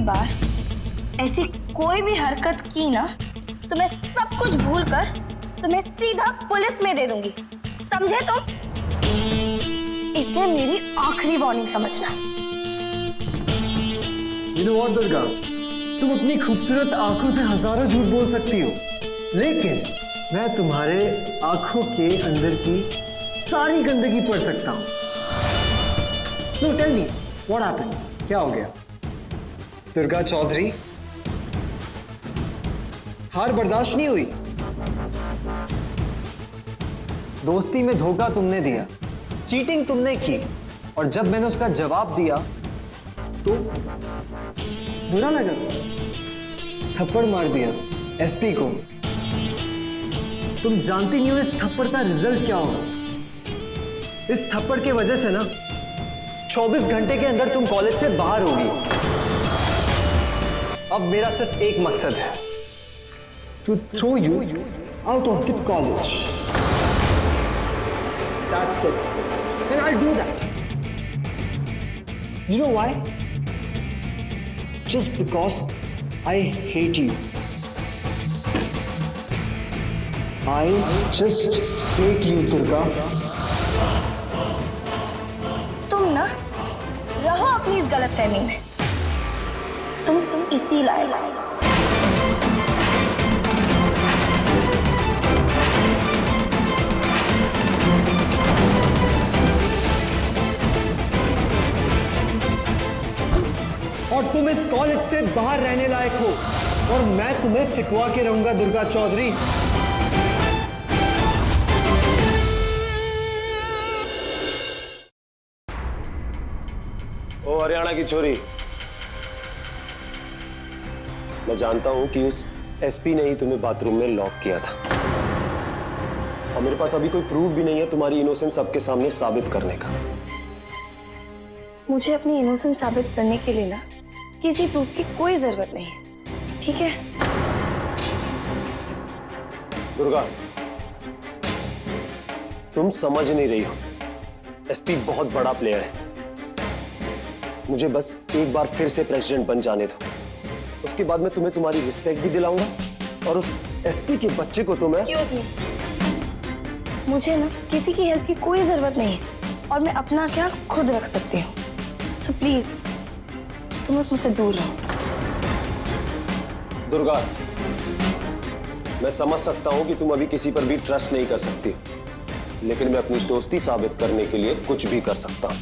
बार ऐसी कोई भी हरकत की ना तो मैं सब कुछ भूलकर तुम्हें सीधा पुलिस में दे दूंगी, समझे तुम? इसे मेरी आखिरी वार्निंग समझना। You know what, दुर्गा, तुम अपनी खूबसूरत आंखों से हजारों झूठ बोल सकती हो, लेकिन मैं तुम्हारे आंखों के अंदर की सारी गंदगी पढ़ सकता हूं। No, tell me, what happened? क्या हो गया? दुर्गा चौधरी, हार बर्दाश्त नहीं हुई। दोस्ती में धोखा तुमने दिया, चीटिंग तुमने की, और जब मैंने उसका जवाब दिया तो बुरा लगा, थप्पड़ मार दिया एसपी को। तुम जानती नहीं हो इस थप्पड़ का रिजल्ट क्या होगा। इस थप्पड़ की वजह से ना 24 घंटे के अंदर तुम कॉलेज से बाहर होगी। अब मेरा सिर्फ एक मकसद है, to throw you out of the college. That's it. And I'll do that. You know why? Just because I hate you. I just hate you, Durga. तुम ना रहो अपनी इस गलतफहमी में। तुम इसी लायक हो। और तुम इस कॉलेज से बाहर रहने लायक हो, और मैं तुम्हें फिकवा के रहूंगा दुर्गा चौधरी। ओ हरियाणा की छोरी, मैं जानता हूं कि उस एसपी ने ही तुम्हें बाथरूम में लॉक किया था, और मेरे पास अभी कोई प्रूफ भी नहीं है तुम्हारी इनोसेंस सबके सामने साबित करने का। मुझे अपनी इनोसेंस साबित करने के लिए ना किसी प्रूफ की कोई जरूरत नहीं है, ठीक है? दुर्गा, तुम समझ नहीं रही हो, एसपी बहुत बड़ा प्लेयर है। मुझे बस एक बार फिर से प्रेसिडेंट बन जाने दो, उसके बाद मैं तुम्हें तुम्हारी रिस्पेक्ट भी दिलाऊंगा, और उस एसपी के बच्चे को तुम्हें। एक्सक्यूज मी, मुझे ना किसी की हेल्प की कोई जरूरत नहीं है, और मैं अपना ख्याल खुद रख सकती हूँ। सो प्लीज तुम मुझसे दूर रहो। दुर्गा, मैं समझ सकता हूं कि तुम अभी किसी पर भी ट्रस्ट नहीं कर सकती, लेकिन मैं अपनी दोस्ती साबित करने के लिए कुछ भी कर सकता हूं।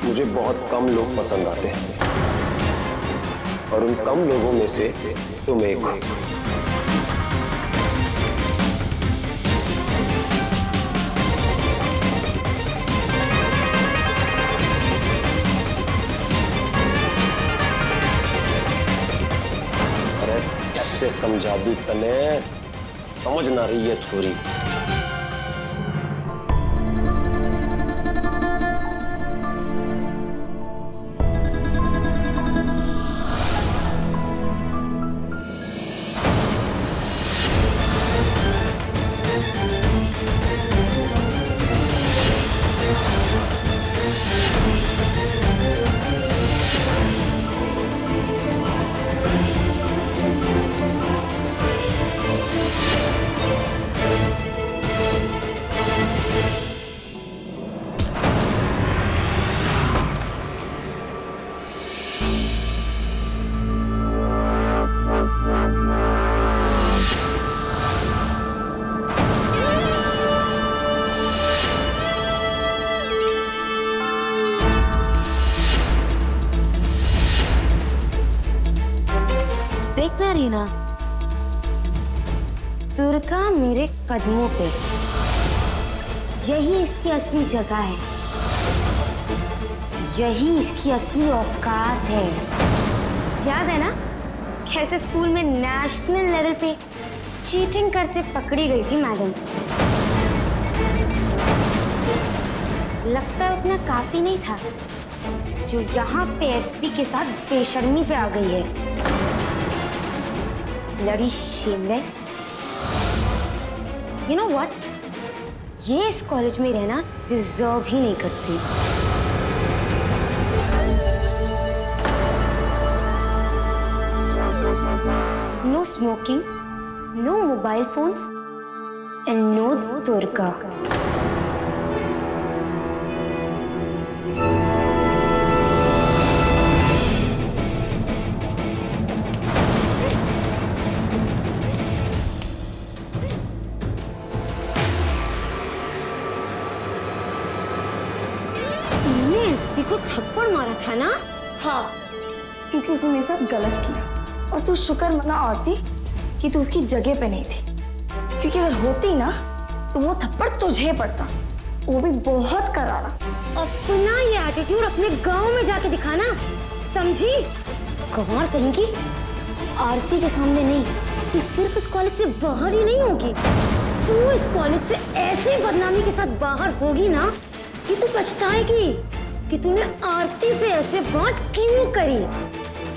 मुझे बहुत कम लोग पसंद आते हैं, और उन कम लोगों में से तुम एक हो। से समझा दूं तने, समझ ना रही है छोरी। देखना रीना, दुर्गा मेरे कदमों पे, यही इसकी असली जगह है, यही इसकी असली औकात है। याद है ना कैसे स्कूल में नेशनल लेवल पे चीटिंग करते पकड़ी गई थी मैडम? लगता है उतना काफी नहीं था जो यहाँ पे एसपी के साथ बेशर्मी पे आ गई है। लड़ी शेमलेस। यू नो व्हाट, ये इस कॉलेज में रहना डिजर्व ही नहीं करती। No smoking, no mobile phones and no Durga. तुमने एसपी को थप्पड़ मारा था ना? हाँ, क्योंकि उसने मेरे साथ गलत किया। और तू शुक्र मना आरती कि तू उसकी जगह पे नहीं थी, क्योंकि अगर होती ना तो वो थप्पड़ तुझे पड़ता, वो भी बहुत करारा। अपना ये एटीट्यूड अपने गांव में जाके दिखाना, समझी? गंवार कहेंगी आरती के सामने नहीं, तू सिर्फ इस कॉलेज से बाहर ही नहीं होगी, तू इस कॉलेज से ऐसी बदनामी के साथ बाहर होगी ना कि तू पछताएगी कि तूने आरती से ऐसे बात क्यों करी।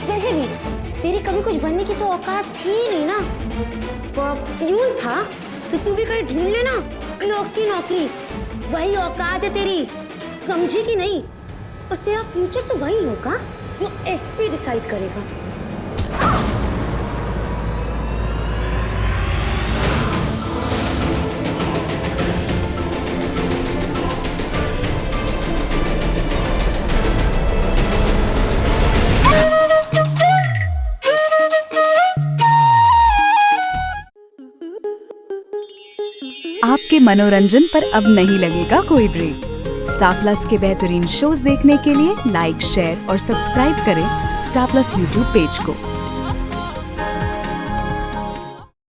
वैसे भी तेरी कभी कुछ बनने की तो औकात थी नहीं ना, परफ्यूम था तो तू भी कहीं ढूंढ लेना क्लर्क की नौकरी, वही औकात है तेरी, समझी कि नहीं? और तेरा फ्यूचर तो वही होगा जो एसपी डिसाइड करेगा। आपके मनोरंजन पर अब नहीं लगेगा कोई ब्रेक। स्टार प्लस के बेहतरीन शोज देखने के लिए लाइक, शेयर और सब्सक्राइब करें स्टार प्लस यूट्यूब पेज को।